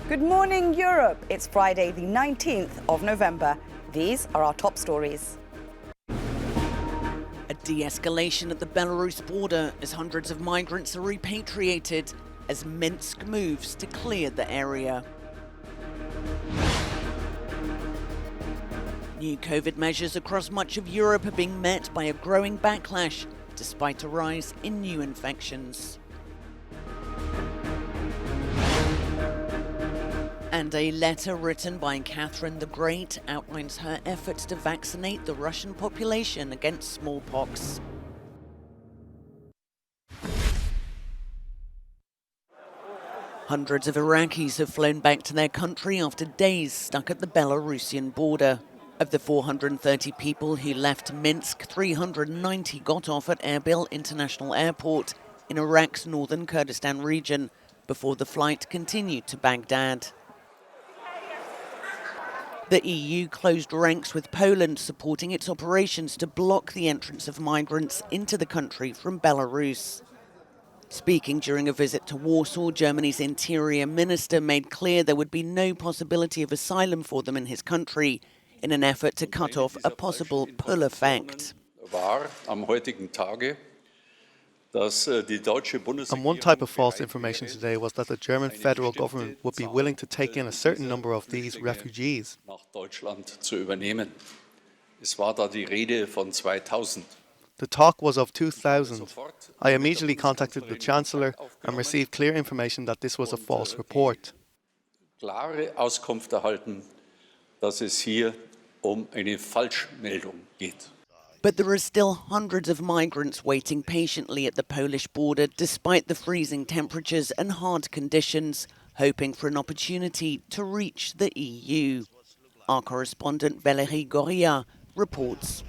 Good morning, Europe. It's Friday, the 19th of November. These are our top stories. A de-escalation at the Belarus border as hundreds of migrants are repatriated as Minsk moves to clear the area. New COVID measures across much of Europe are being met by a growing backlash, despite a rise in new infections. And a letter written by Catherine the Great outlines her efforts to vaccinate the Russian population against smallpox. Hundreds of Iraqis have flown back to their country after days stuck at the Belarusian border. Of the 430 people who left Minsk, 390 got off at Erbil International Airport in Iraq's northern Kurdistan region before the flight continued to Baghdad. The EU closed ranks with Poland supporting its operations to block the entrance of migrants into the country from Belarus. Speaking during a visit to Warsaw, Germany's interior minister made clear there would be no possibility of asylum for them in his country in an effort to cut off a possible pull effect. And one type of false information today was that the German federal government would be willing to take in a certain number of these refugees. The talk was of 2,000. I immediately contacted the Chancellor and received clear information that this was a false report. But there are still hundreds of migrants waiting patiently at the Polish border despite the freezing temperatures and hard conditions, hoping for an opportunity to reach the EU. Our correspondent Valérie Goria reports.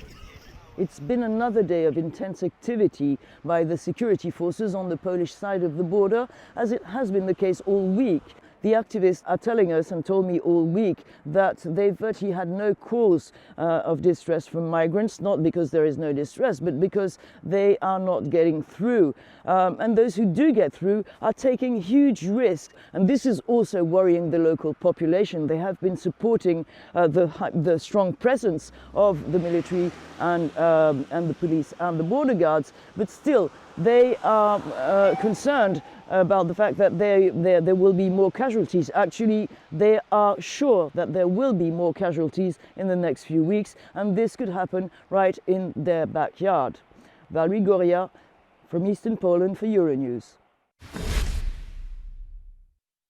It's been another day of intense activity by the security forces on the Polish side of the border, as it has been the case all week. The activists are telling us and told me all week that they've virtually had no cause of distress from migrants, not because there is no distress, but because they are not getting through. And those who do get through are taking huge risks. And this is also worrying the local population. They have been supporting the strong presence of the military and the police and the border guards, but still they are concerned about the fact that there will be more casualties. Actually, they are sure that there will be more casualties in the next few weeks, and this could happen right in their backyard. Valérie Goria from Eastern Poland for Euronews.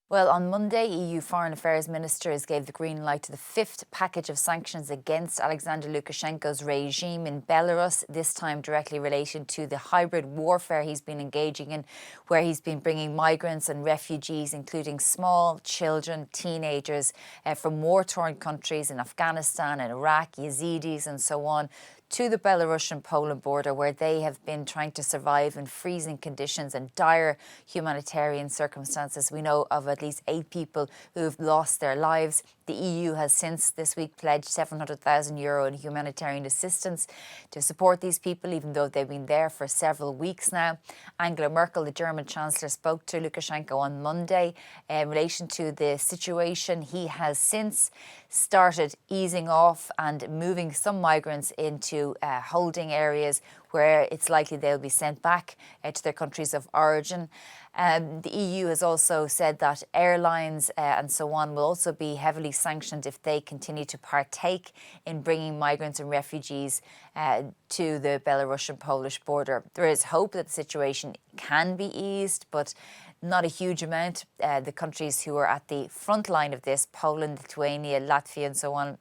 Well, on Monday, EU foreign affairs ministers gave the green light to the fifth package of sanctions against Alexander Lukashenko's regime in Belarus, this time directly related to the hybrid warfare he's been engaging in, where he's been bringing migrants and refugees, including small children, teenagers from war-torn countries in Afghanistan and Iraq, Yazidis and so on, to the Belarusian-Poland border, where they have been trying to survive in freezing conditions and dire humanitarian circumstances. We know of at least 8 people who have lost their lives. The EU has since this week pledged €700,000 in humanitarian assistance to support these people, even though they've been there for several weeks now. Angela Merkel, the German Chancellor, spoke to Lukashenko on Monday in relation to the situation. He has since started easing off and moving some migrants into holding areas where it's likely they'll be sent back to their countries of origin. The EU has also said that airlines and so on will also be heavily sanctioned if they continue to partake in bringing migrants and refugees to the Belarusian-Polish border. There is hope that the situation can be eased, but not a huge amount. The countries who are at the front line of this, Poland, Lithuania, Latvia and so on,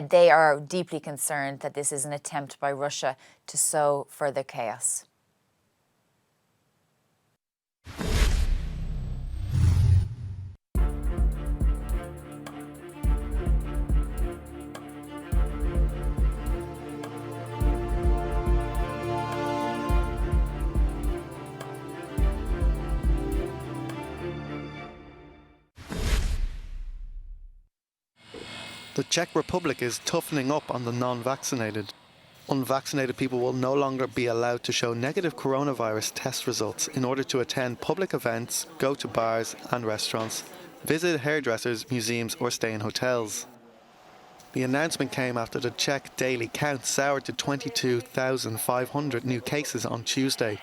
they are deeply concerned that this is an attempt by Russia to sow further chaos. The Czech Republic is toughening up on the non-vaccinated. Unvaccinated people will no longer be allowed to show negative coronavirus test results in order to attend public events, go to bars and restaurants, visit hairdressers, museums or stay in hotels. The announcement came after the Czech daily count soared to 22,500 new cases on Tuesday.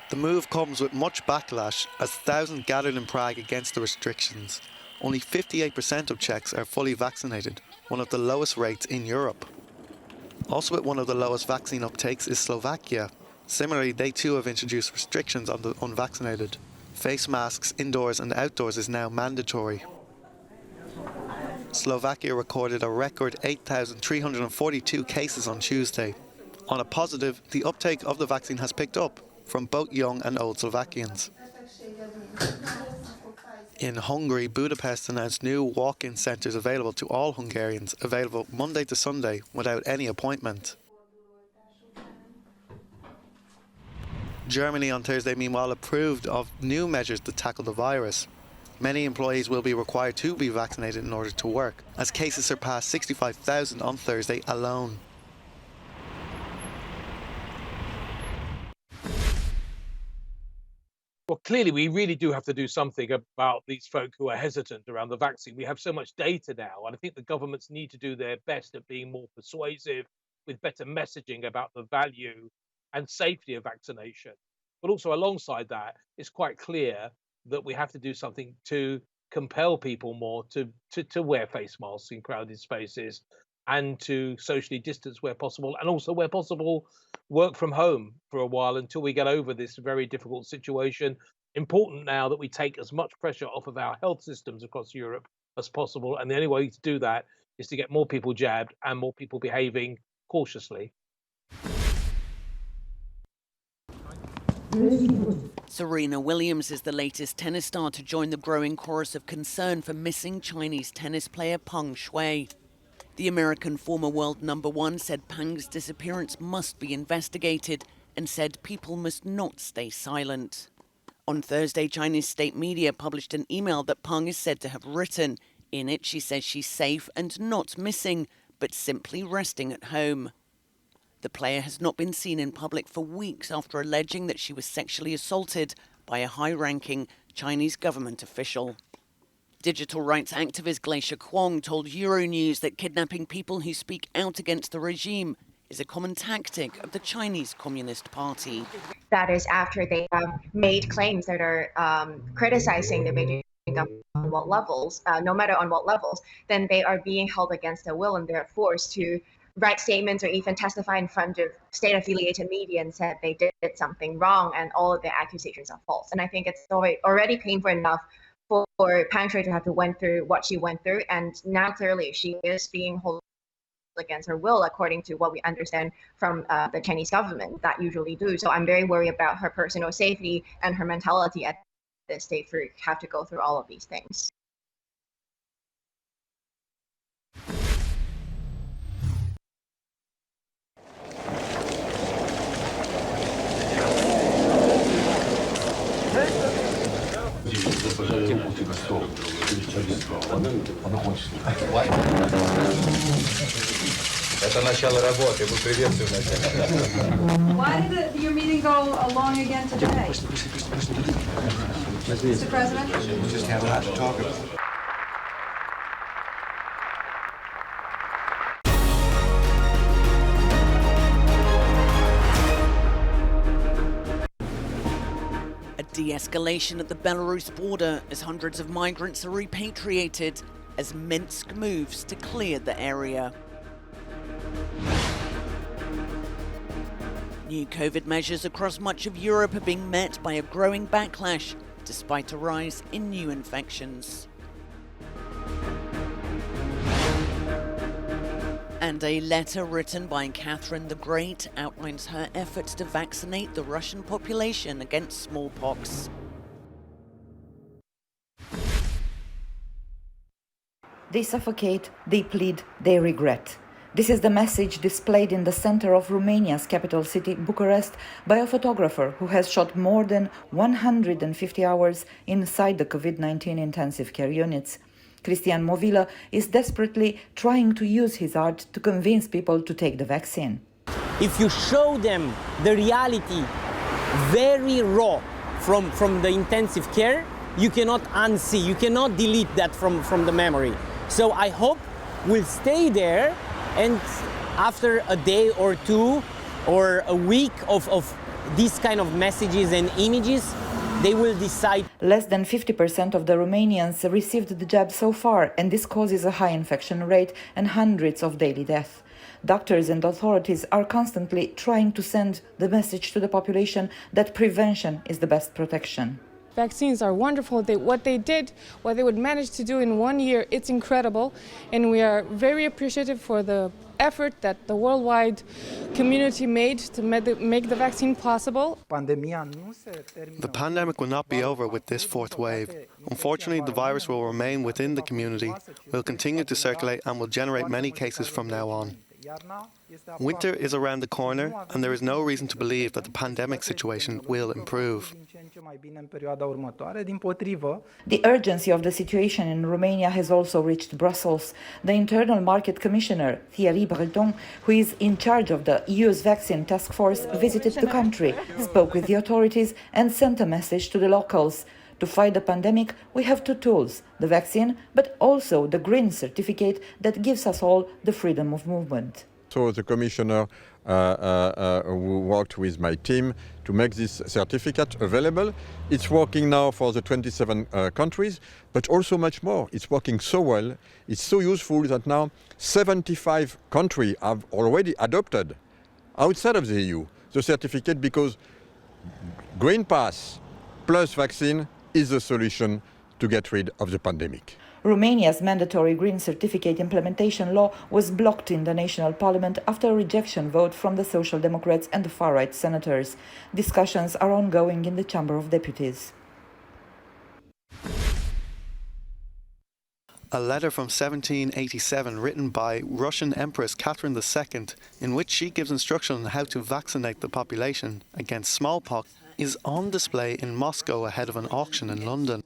The move comes with much backlash as thousands gathered in Prague against the restrictions. Only 58% of Czechs are fully vaccinated, one of the lowest rates in Europe. Also with one of the lowest vaccine uptakes is Slovakia. Similarly, they too have introduced restrictions on the unvaccinated. Face masks indoors and outdoors is now mandatory. Slovakia recorded a record 8,342 cases on Tuesday. On a positive, the uptake of the vaccine has picked up from both young and old Slovakians. In Hungary, Budapest announced new walk-in centres available to all Hungarians, available Monday to Sunday without any appointment. Germany on Thursday, meanwhile, approved of new measures to tackle the virus. Many employees will be required to be vaccinated in order to work, as cases surpassed 65,000 on Thursday alone. Well, clearly, we really do have to do something about these folk who are hesitant around the vaccine. We have so much data now, and I think the governments need to do their best at being more persuasive with better messaging about the value and safety of vaccination. But also alongside that, it's quite clear that we have to do something to compel people more to wear face masks in crowded spaces and to socially distance where possible, and also where possible work from home for a while until we get over this very difficult situation. Important now that we take as much pressure off of our health systems across Europe as possible, and the only way to do that is to get more people jabbed and more people behaving cautiously. Serena Williams is the latest tennis star to join the growing chorus of concern for missing Chinese tennis player Peng Shuai. The American former world number one said Peng's disappearance must be investigated and said people must not stay silent. On Thursday, Chinese state media published an email that Peng is said to have written. In it, she says she's safe and not missing, but simply resting at home. The player has not been seen in public for weeks after alleging that she was sexually assaulted by a high-ranking Chinese government official. Digital rights activist Glacier Kwong told Euronews that kidnapping people who speak out against the regime is a common tactic of the Chinese Communist Party. That is after they have made claims that are criticizing the Beijing government on what levels, no matter on what levels, then they are being held against their will and they're forced to write statements or even testify in front of state-affiliated media and said they did something wrong and all of the accusations are false. And I think it's already painful enough for Peng Shuai to have to went through what she went through, and now clearly she is being held against her will, according to what we understand from the Chinese government that usually do. So I'm very worried about her personal safety and her mentality at this stage for have to go through all of these things. Это начало работы. Мы приветствуем начальника. Why did your meeting go along again today? Mr. President? We just have a lot to talk about. De-escalation at the Belarus border as hundreds of migrants are repatriated as Minsk moves to clear the area. New COVID measures across much of Europe are being met by a growing backlash, despite a rise in new infections. And a letter written by Catherine the Great outlines her efforts to vaccinate the Russian population against smallpox. They suffocate, they plead, they regret. This is the message displayed in the center of Romania's capital city, Bucharest, by a photographer who has shot more than 150 hours inside the COVID-19 intensive care units. Cristian Movila is desperately trying to use his art to convince people to take the vaccine. If you show them the reality very raw from the intensive care, you cannot unsee, you cannot delete that from the memory. So I hope we'll stay there, and after a day or two or a week of these kind of messages and images, they will decide. Less than 50% of the Romanians received the jab so far, and this causes a high infection rate and hundreds of daily deaths. Doctors and authorities are constantly trying to send the message to the population that prevention is the best protection. Vaccines are wonderful. What they would manage to do in 1 year, it's incredible. And we are very appreciative for the effort that the worldwide community made to make the vaccine possible. The pandemic will not be over with this fourth wave. Unfortunately, the virus will remain within the community, will continue to circulate and will generate many cases from now on. Winter is around the corner, and there is no reason to believe that the pandemic situation will improve. The urgency of the situation in Romania has also reached Brussels. The Internal Market Commissioner, Thierry Breton, who is in charge of the EU's vaccine task force, visited the country, spoke with the authorities and sent a message to the locals. To fight the pandemic, we have two tools, the vaccine, but also the green certificate that gives us all the freedom of movement. So the Commissioner worked with my team to make this certificate available. It's working now for the 27 countries, but also much more. It's working so well, it's so useful that now 75 countries have already adopted, outside of the EU, the certificate, because Green Pass plus vaccine is the solution to get rid of the pandemic. Romania's mandatory green certificate implementation law was blocked in the national parliament after a rejection vote from the Social Democrats and the far-right senators. Discussions are ongoing in the Chamber of Deputies. A letter from 1787 written by Russian Empress Catherine II, in which she gives instruction on how to vaccinate the population against smallpox, is on display in Moscow ahead of an auction in London.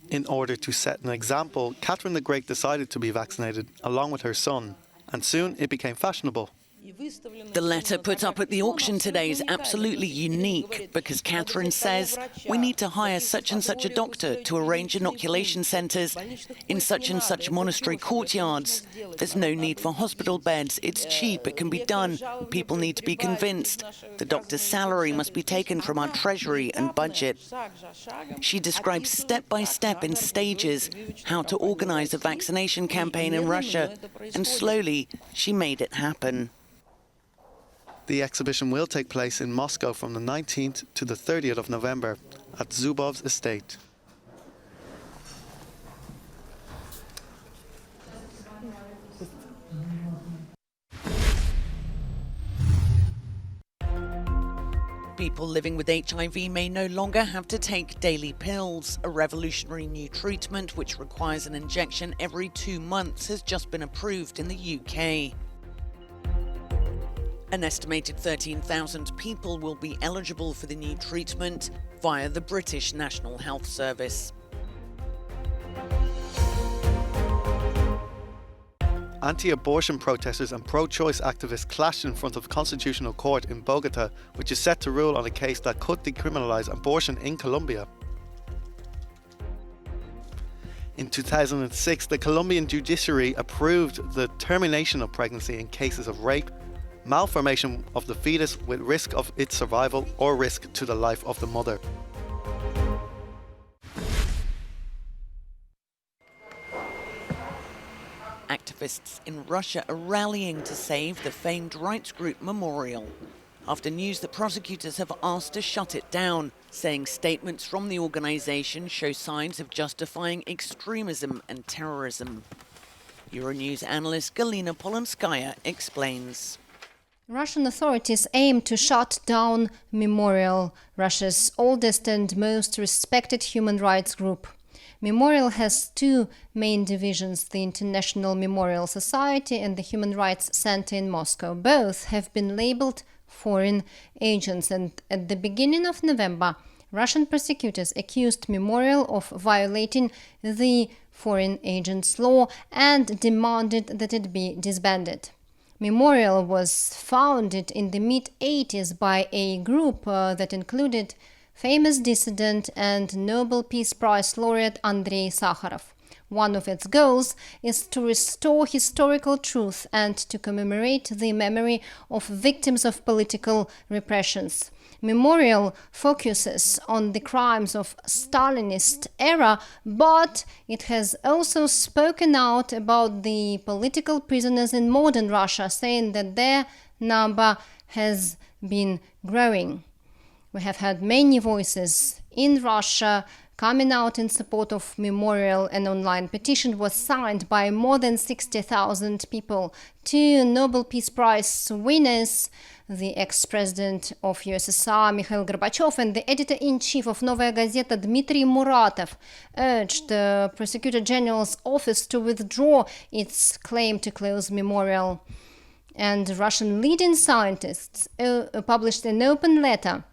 In order to set an example, Catherine the Great decided to be vaccinated along with her son, and soon it became fashionable. The letter put up at the auction today is absolutely unique because Catherine says we need to hire such and such a doctor to arrange inoculation centres in such and such monastery courtyards. There's no need for hospital beds. It's cheap. It can be done. People need to be convinced. The doctor's salary must be taken from our treasury and budget. She describes step by step in stages how to organise a vaccination campaign in Russia, and slowly she made it happen. The exhibition will take place in Moscow from the 19th to the 30th of November at Zubov's estate. People living with HIV may no longer have to take daily pills. A revolutionary new treatment, which requires an injection every 2 months, has just been approved in the UK. An estimated 13,000 people will be eligible for the new treatment via the British National Health Service. Anti-abortion protesters and pro-choice activists clashed in front of Constitutional Court in Bogota, which is set to rule on a case that could decriminalize abortion in Colombia. In 2006, the Colombian judiciary approved the termination of pregnancy in cases of rape, malformation of the fetus with risk of its survival or risk to the life of the mother. Activists in Russia are rallying to save the famed rights group Memorial, after news that prosecutors have asked to shut it down, saying statements from the organisation show signs of justifying extremism and terrorism. Euronews analyst Galina Polanskaya explains. Russian authorities aim to shut down Memorial, Russia's oldest and most respected human rights group. Memorial has two main divisions, the International Memorial Society and the Human Rights Center in Moscow. Both have been labeled foreign agents, and at the beginning of November, Russian prosecutors accused Memorial of violating the foreign agents law and demanded that it be disbanded. Memorial was founded in the mid-80s by a group that included famous dissident and Nobel Peace Prize laureate Andrei Sakharov. One of its goals is to restore historical truth and to commemorate the memory of victims of political repressions. Memorial focuses on the crimes of Stalinist era, but it has also spoken out about the political prisoners in modern Russia, saying that their number has been growing. We have had many voices in Russia coming out in support of Memorial. An online petition was signed by more than 60,000 people. Two Nobel Peace Prize winners, the ex-president of USSR Mikhail Gorbachev and the editor-in-chief of Novaya Gazeta Dmitry Muratov, urged the Prosecutor General's office to withdraw its claim to close Memorial. And Russian leading scientists published an open letter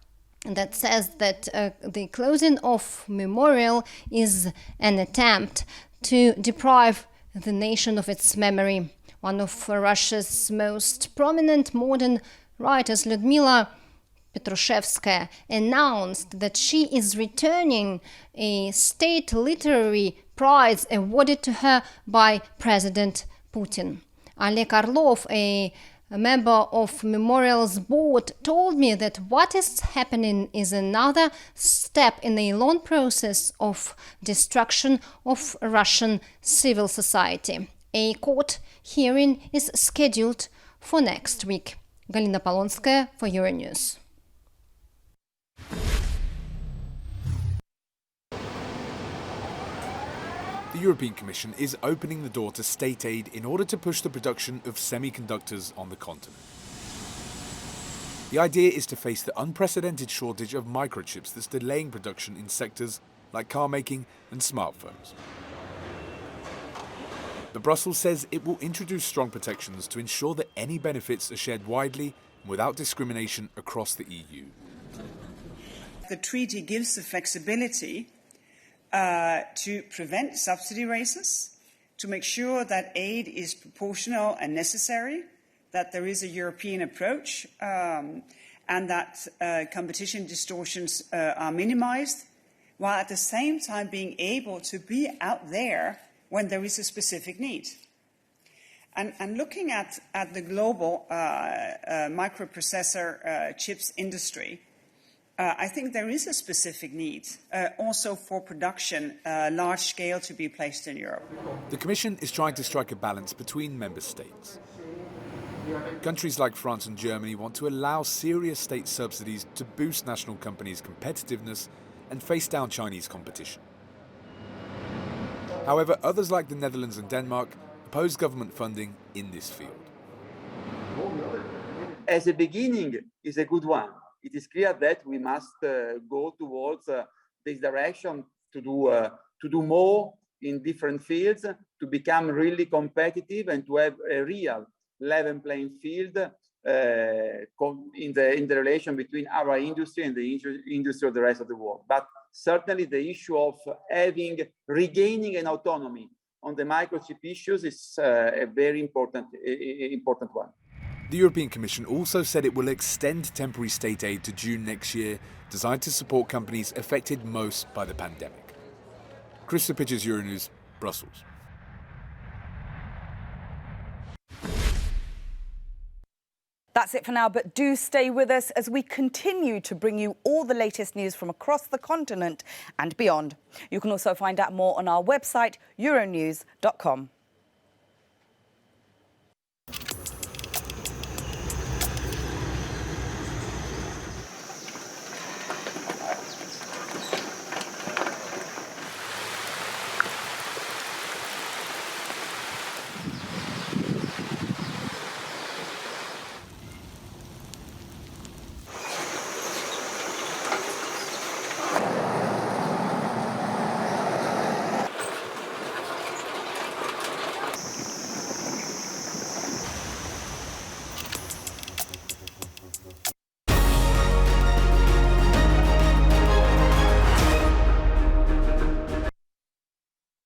that says that the closing of Memorial is an attempt to deprive the nation of its memory. One of Russia's most prominent modern writers, Lyudmila Petrushevskaya, announced that she is returning a state literary prize awarded to her by President Putin. Oleg Orlov, a member of Memorial's board, told me that what is happening is another step in a long process of destruction of Russian civil society. A court hearing is scheduled for next week. Galina Polonskaya for Euronews. The European Commission is opening the door to state aid in order to push the production of semiconductors on the continent. The idea is to face the unprecedented shortage of microchips that's delaying production in sectors like car making and smartphones. But Brussels says it will introduce strong protections to ensure that any benefits are shared widely and without discrimination across the EU. The treaty gives the flexibility to prevent subsidy races, to make sure that aid is proportional and necessary, that there is a European approach, and that competition distortions are minimized, while at the same time being able to be out there when there is a specific need. And looking at the global microprocessor chips industry, I think there is a specific need also for production large scale to be placed in Europe. The Commission is trying to strike a balance between member states. Countries like France and Germany want to allow serious state subsidies to boost national companies' competitiveness and face down Chinese competition. However, others like the Netherlands and Denmark oppose government funding in this field. As a beginning, is a good one. It is clear that we must go towards this direction to do more in different fields, to become really competitive and to have a real level playing field in the relation between our industry and the industry of the rest of the world. But certainly the issue of regaining an autonomy on the microchip issues is a very important one. The European Commission also said it will extend temporary state aid to June next year, designed to support companies affected most by the pandemic. Chris Pitches, Euronews, Brussels. That's it for now, but do stay with us as we continue to bring you all the latest news from across the continent and beyond. You can also find out more on our website, euronews.com.